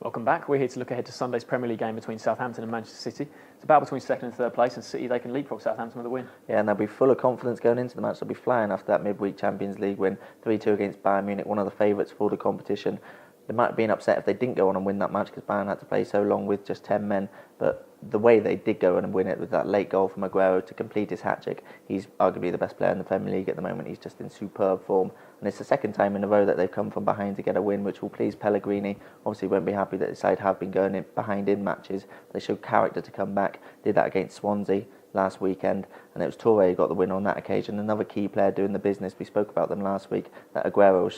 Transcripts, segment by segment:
Welcome back. We're here to look ahead to Sunday's Premier League game between Southampton and Manchester City. It's a battle between second and third place, and City, they can leapfrog Southampton with a win. Yeah, and they'll be full of confidence going into the match. They'll be flying after that midweek Champions League win, 3-2 against Bayern Munich, one of the favourites for the competition. They might have been upset if they didn't go on and win that match because Bayern had to play so long with just 10 men. But the way they did go on and win it with that late goal from Aguero to complete his hat-trick, he's arguably the best player in the Premier League at the moment. He's just in superb form. And it's the second time in a row that they've come from behind to get a win, which will please Pellegrini. Obviously, won't be happy that his side have been going behind in matches. They showed character to come back. Did that against Swansea last weekend, and it was Toure who got the win on that occasion. Another key player doing the business. We spoke about them last week, that Aguero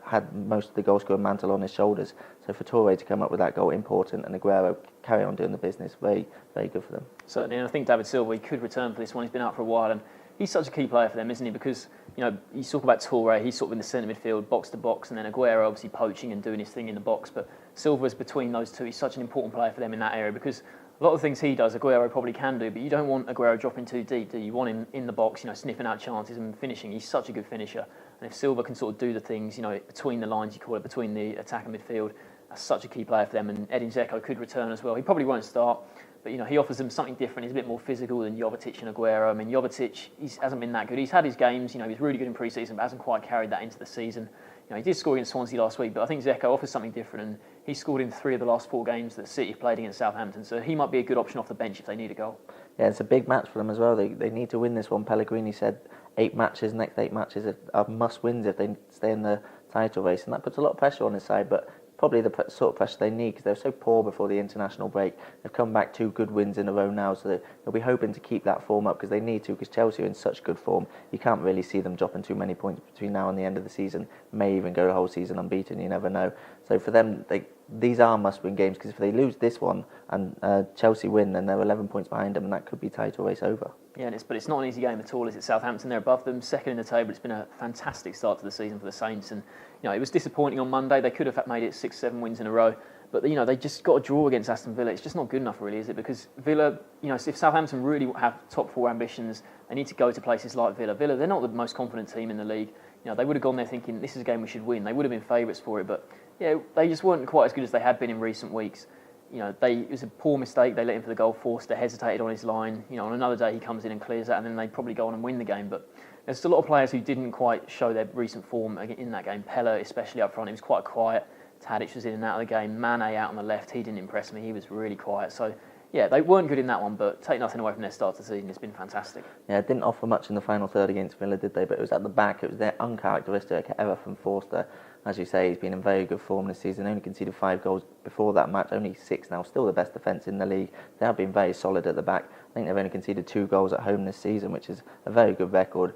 had most of the goal scoring mantle on his shoulders. So for Toure to come up with that goal, important, and Aguero carry on doing the business, very, very good for them. Certainly, and I think David Silva, he could return for this one. He's been out for a while, and he's such a key player for them, isn't he? Because, you know, you talk about Toure, he's sort of in the centre midfield, box to box, and then Aguero obviously poaching and doing his thing in the box. But Silva's between those two. He's such an important player for them in that area because a lot of the things he does, Aguero probably can do, but you don't want Aguero dropping too deep, do you? You want him in the box, you know, sniffing out chances and finishing. He's such a good finisher. And if Silva can sort of do the things, you know, between the lines, you call it, between the attack and midfield, that's such a key player for them. And Edin Dzeko could return as well. He probably won't start, but, you know, he offers them something different. He's a bit more physical than Jovetic and Aguero. I mean, Jovetic, he hasn't been that good. He's had his games, you know, he's really good in pre-season, but hasn't quite carried that into the season. You know, he did score against Swansea last week, but I think Dzeko offers something different, and he scored in 3 of the last 4 games that City have played against Southampton, so he might be a good option off the bench if they need a goal. Yeah, it's a big match for them as well. They need to win this one. Pellegrini said 8 matches, next 8 matches are must-wins if they stay in the title race, and that puts a lot of pressure on his side, but probably the sort of pressure they need because they're so poor before the international break. They've come back 2 good wins in a row now, so they'll be hoping to keep that form up because they need to, because Chelsea are in such good form. You can't really see them dropping too many points between now and the end of the season. May even go the whole season unbeaten, you never know. So for them, these are must-win games because if they lose this one and Chelsea win, then they're 11 points behind them and that could be title race over. Yeah, but it's not an easy game at all, is it? Southampton, they're above them, second in the table. It's been a fantastic start to the season for the Saints, and, you know, it was disappointing on Monday. They could have made it 6-7 wins in a row, but, you know, they just got a draw against Aston Villa. It's just not good enough, really, is it? Because Villa, you know, if Southampton really have top 4 ambitions, they need to go to places like Villa. Villa, they're not the most confident team in the league. You know, they would have gone there thinking this is a game we should win. They would have been favourites for it, but yeah, they just weren't quite as good as they had been in recent weeks. You know, it was a poor mistake. They let him for the goal. Forster hesitated on his line. You know, on another day he comes in and clears that, and then they probably go on and win the game. But there's still a lot of players who didn't quite show their recent form in that game. Pella, especially up front, he was quite quiet. Tadic was in and out of the game. Mane out on the left, he didn't impress me. He was really quiet. So yeah, they weren't good in that one, but take nothing away from their start to the season. It's been fantastic. Yeah, it didn't offer much in the final third against Villa, did they? But it was at the back. It was their uncharacteristic error from Forster. As you say, he's been in very good form this season. Only conceded 5 goals before that match. Only 6 now. Still the best defence in the league. They have been very solid at the back. I think they've only conceded 2 goals at home this season, which is a very good record.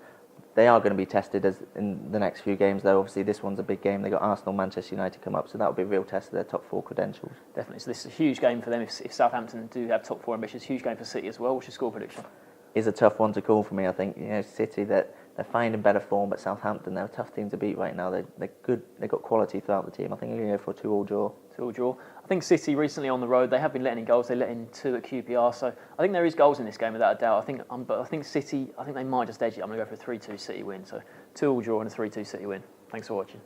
They are going to be tested in the next few games, though. Obviously, this one's a big game. They've got Arsenal, Manchester United come up, so that will be a real test of their top 4 credentials. Definitely. So this is a huge game for them. If Southampton do have top 4 ambitions, huge game for City as well. What's your score prediction? Is a tough one to call for me. I think, you know, City, that they're finding better form, but Southampton, they're a tough team to beat right now. They're good. They've got quality throughout the team. I think they're going to go for a 2-2 draw. 2-2 draw. I think City recently on the road, they have been letting in goals. They let in 2 at QPR, so I think there is goals in this game without a doubt. But I think City, I think they might just edge it. I'm going to go for a 3-2 City win. So 2-2 draw and a 3-2 City win. Thanks for watching.